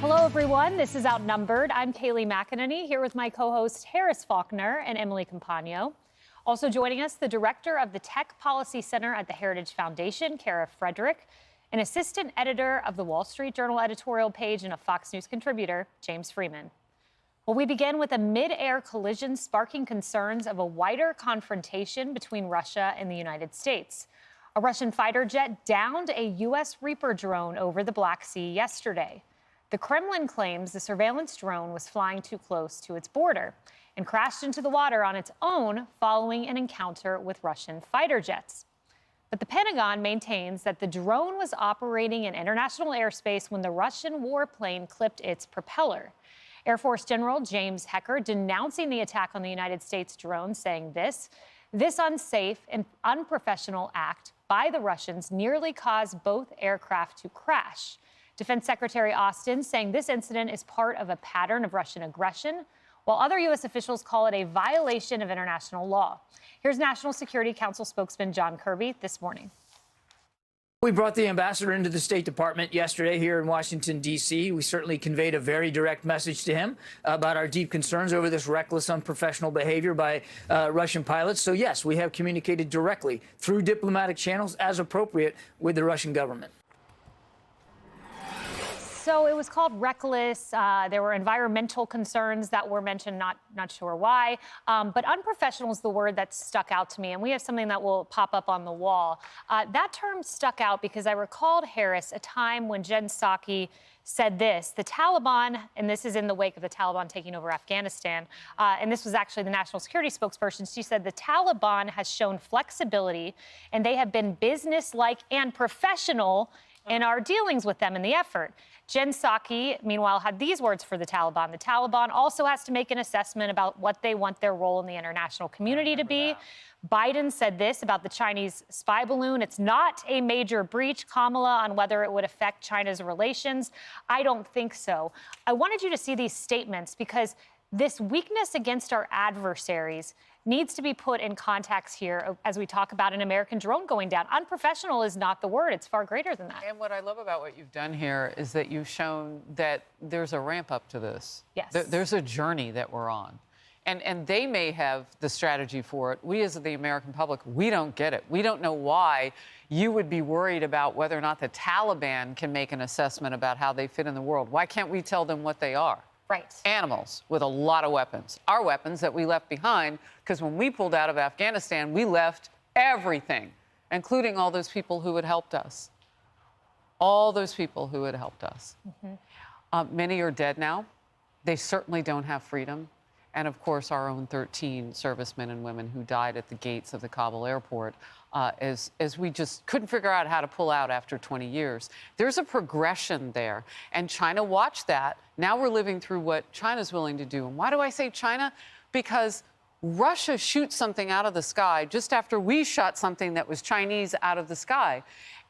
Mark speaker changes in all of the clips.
Speaker 1: Hello, everyone. This is Outnumbered. I'm Kayleigh McEnany here with my co-hosts Harris Faulkner and Emily Compagno. Also joining us, the director of the Tech Policy Center at the Heritage Foundation, Kara Frederick, an assistant editor of the Wall Street Journal editorial page and a Fox News contributor, James Freeman. Well, we begin with a mid-air collision sparking concerns of a wider confrontation between Russia and the United States. A Russian fighter jet downed a U.S. Reaper drone over the Black Sea yesterday. The Kremlin claims the surveillance drone was flying too close to its border and crashed into the water on its own following an encounter with Russian fighter jets. But the Pentagon maintains that the drone was operating in international airspace when the Russian warplane clipped its propeller. Air Force General James Hecker denouncing the attack on the United States drone, saying this unsafe and unprofessional act by the Russians nearly caused both aircraft to crash. Defense Secretary Austin saying this incident is part of a pattern of Russian aggression, while other U.S. officials call it a violation of international law. Here's National Security Council spokesman John Kirby this morning.
Speaker 2: We brought the ambassador into the State Department yesterday here in Washington, D.C. We certainly conveyed a very direct message to him about our deep concerns over this reckless, unprofessional behavior by Russian pilots. So, yes, we have communicated directly through diplomatic channels as appropriate with the Russian government.
Speaker 1: So it was called reckless. There were environmental concerns that were mentioned, not sure why. But unprofessional is the word that stuck out to me. And we have something that will pop up on the wall. That term stuck out because I recalled, Harris, a time when Jen Psaki said this: the Taliban, and this is in the wake of the Taliban taking over Afghanistan, and this was actually the national security spokesperson. She said the Taliban has shown flexibility and they have been businesslike and professional in our dealings with them in the effort. Jen Psaki, meanwhile, had these words for the Taliban. The Taliban also has to make an assessment about what they want their role in the international community to be. Biden said this about the Chinese spy balloon: it's not a major breach, Kamala, on whether it would affect China's relations. I don't think so. I wanted you to see these statements because this weakness against our adversaries needs to be put in context here as we talk about an American drone going down. Unprofessional is not the word. It's far greater than that.
Speaker 3: And what I love about what you've done here is that you've shown that there's a ramp up to this.
Speaker 1: Yes.
Speaker 3: There's a journey that we're on. And they may have the strategy for it. We, as the American public, we don't get it. We don't know why you would be worried about whether or not the Taliban can make an assessment about how they fit in the world. Why can't we tell them what they are?
Speaker 1: Right.
Speaker 3: Animals with a lot of weapons. Our weapons that we left behind, because when we pulled out of Afghanistan, we left everything, including all those people who had helped us. All those people who had helped us. Mm-hmm. Many are dead now. They certainly don't have freedom. And of course, our own 13 servicemen and women who died at the gates of the Kabul airport as we just couldn't figure out how to pull out after 20 years. There's a progression there. And China watched that. Now we're living through what China's willing to do. And why do I say China? Because Russia shoots something out of the sky just after we shot something that was Chinese out of the sky.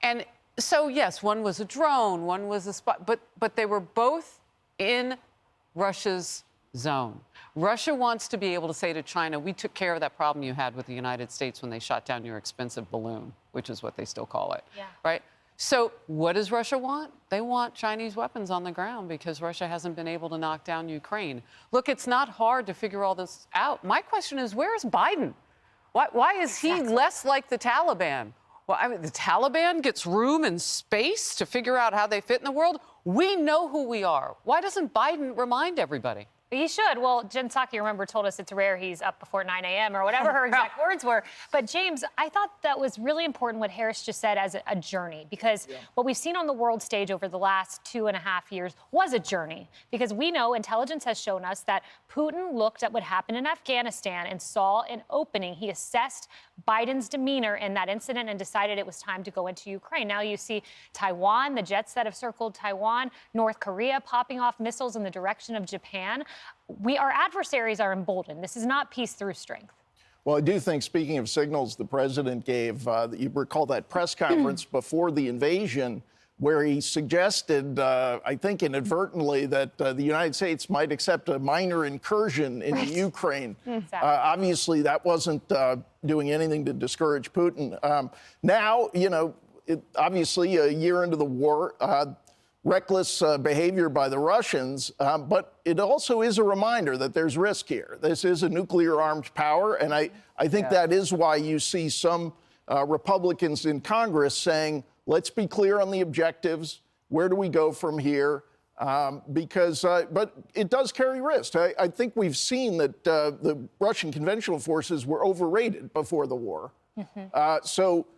Speaker 3: And so, yes, one was a drone, one was a spy, but they were both in Russia's zone. Russia wants to be able to say to China, we took care of that problem you had with the United States when they shot down your expensive balloon, which is what they still call it. Yeah. Right? So what does Russia want? They want Chinese weapons on the ground because Russia hasn't been able to knock down Ukraine. Look, it's not hard to figure all this out. My question is, where is Biden? Why is he less like the Taliban? Well, I mean, the Taliban gets room and space to figure out how they fit in the world. We know who we are. Why doesn't Biden remind everybody?
Speaker 1: He should. Well, Jen Psaki, remember, told us it's rare he's up before 9 a.m. or whatever her exact words were. But, James, I thought that was really important what Harris just said as a journey, because what we've seen on the world stage over the last 2.5 years was a journey, because we know intelligence has shown us that Putin looked at what happened in Afghanistan and saw an opening. He assessed Biden's demeanor in that incident and decided it was time to go into Ukraine. Now you see Taiwan, the jets that have circled Taiwan, North Korea popping off missiles in the direction of Japan. Our adversaries are emboldened. This is not peace through strength.
Speaker 4: Well, I do think, speaking of signals the president gave, you recall that press conference before the invasion where he suggested, I think inadvertently, that the United States might accept a minor incursion into Ukraine. Exactly. Obviously, that wasn't doing anything to discourage Putin. Now, you know, obviously, a year into the war, reckless behavior by the Russians, but it also is a reminder that there's risk here. This is a nuclear-armed power, and I think that is why you see some Republicans in Congress saying, let's be clear on the objectives. Where do we go from here? But it does carry risk. I think we've seen that the Russian conventional forces were overrated before the war. So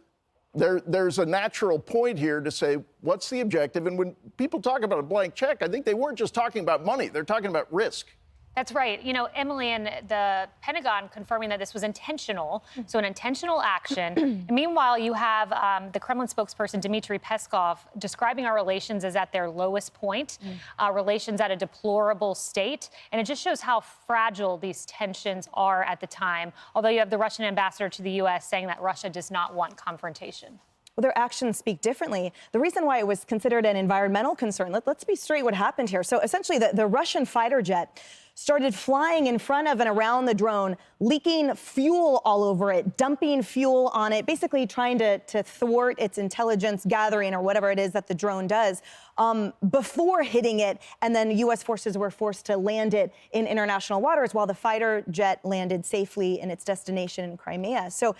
Speaker 4: there's a natural point here to say, what's the objective? And when people talk about a blank check, I think they weren't just talking about money. They're talking about risk.
Speaker 1: That's right. You know, Emily, and the Pentagon confirming that this was intentional, so an intentional action. And meanwhile, you have the Kremlin spokesperson, Dmitry Peskov, describing our relations as at their lowest point, relations at a deplorable state. And it just shows how fragile these tensions are at the time, although you have the Russian ambassador to the U.S. saying that Russia does not want confrontation.
Speaker 5: Well, their actions speak differently. The reason why it was considered an environmental concern, let's be straight what happened here. So essentially, the Russian fighter jet started flying in front of and around the drone, leaking fuel all over it, dumping fuel on it, basically trying to thwart its intelligence gathering or whatever it is that the drone does before hitting it. And then U.S. forces were forced to land it in international waters while the fighter jet landed safely in its destination in Crimea. So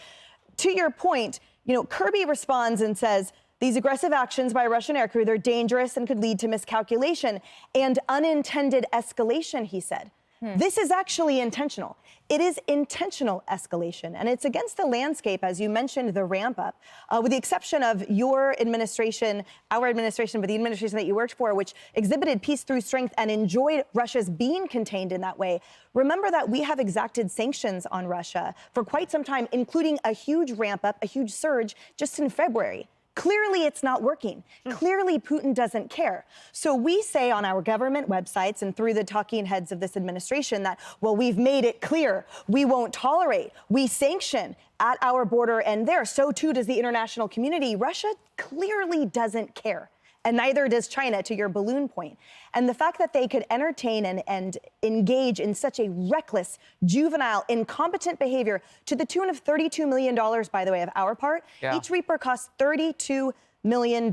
Speaker 5: to your point, you know, Kirby responds and says, these aggressive actions by Russian aircrew, they're dangerous and could lead to miscalculation and unintended escalation, he said. This is actually intentional. It is intentional escalation, and it's against the landscape, as you mentioned, the ramp up, with the exception of your administration, our administration, but the administration that you worked for, which exhibited peace through strength and enjoyed Russia's being contained in that way. Remember that we have exacted sanctions on Russia for quite some time, including a huge ramp up, a huge surge just in February. Clearly, it's not working. Clearly, Putin doesn't care. So we say on our government websites and through the talking heads of this administration that, well, we've made it clear we won't tolerate. We sanction at our border and there. So too does the international community. Russia clearly doesn't care. And neither does China, to your balloon point. And the fact that they could entertain and engage in such a reckless, juvenile, incompetent behavior to the tune of $32 million, by the way, of our part. Each Reaper costs $32 million.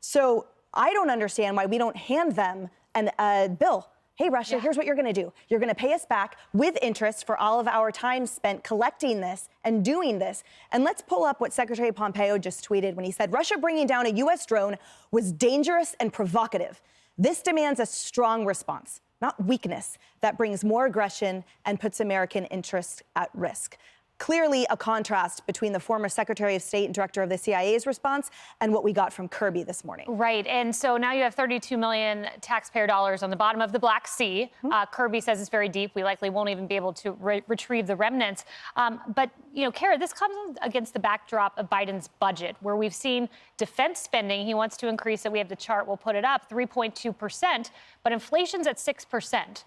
Speaker 5: So I don't understand why we don't hand them a bill. Hey, Russia, here's what you're going to do. You're going to pay us back with interest for all of our time spent collecting this and doing this. And let's pull up what Secretary Pompeo just tweeted when he said, Russia bringing down a U.S. drone was dangerous and provocative. This demands a strong response, not weakness, that brings more aggression and puts American interests at risk. Clearly a contrast between the former Secretary of State and Director of the CIA's response and what we got from Kirby this morning.
Speaker 1: Right. And so now you have 32 million taxpayer dollars on the bottom of the Black Sea. Kirby says it's very deep. We likely won't even be able to retrieve the remnants. But, you know, Kara, this comes against the backdrop of Biden's budget, where we've seen defense spending. He wants to increase it. We have the chart. We'll put it up, 3.2%. But inflation's at 6%.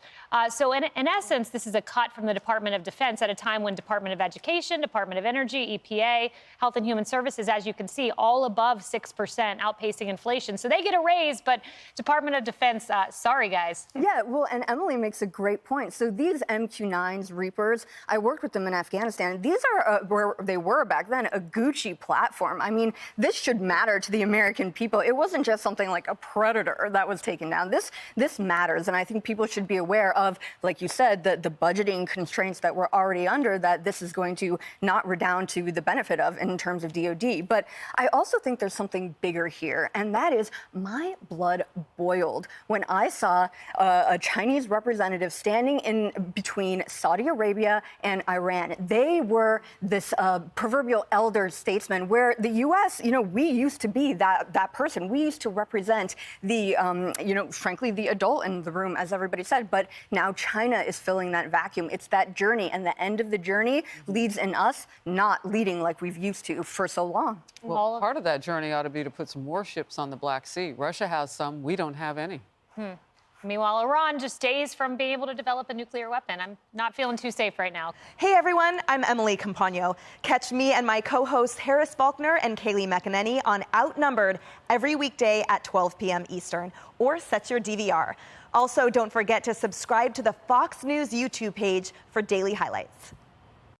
Speaker 1: So in essence, this is a cut from the Department of Defense at a time when Department of Education, Department of Energy, EPA, Health and Human Services, as you can see, all above 6%, outpacing inflation. So they get a raise, but Department of Defense, sorry, guys.
Speaker 6: Yeah, well, and Emily makes a great point. So these MQ-9s, Reapers, I worked with them in Afghanistan. These are, where they were back then, a Gucci platform. I mean, this should matter to the American people. It wasn't just something like a Predator that was taken down. This matters, and I think people should be aware of, like you said, the budgeting constraints that we're already under, that this is going to not redound to the benefit of in terms of DOD. But I also think there's something bigger here, and that is my blood boiled when I saw a Chinese representative standing in between Saudi Arabia and Iran. They were this proverbial elder statesman, where the U.S., you know, we used to be that person. We used to represent the, you know, frankly, the adult in the room, as everybody said. But now China is filling that vacuum. It's that journey, and the end of the journey leads in us not leading like we've used to for so long.
Speaker 3: Well, part of that journey ought to be to put some more ships on the Black Sea. Russia has some. We don't have any.
Speaker 1: Meanwhile, Iran just days from being able to develop a nuclear weapon. I'm not feeling too safe right now.
Speaker 5: Hey, everyone. I'm Emily Compagno. Catch me and my co-hosts Harris Faulkner and Kayleigh McEnany on Outnumbered every weekday at 12 p.m. Eastern, or set your DVR. Also, don't forget to subscribe to the Fox News YouTube page for daily highlights.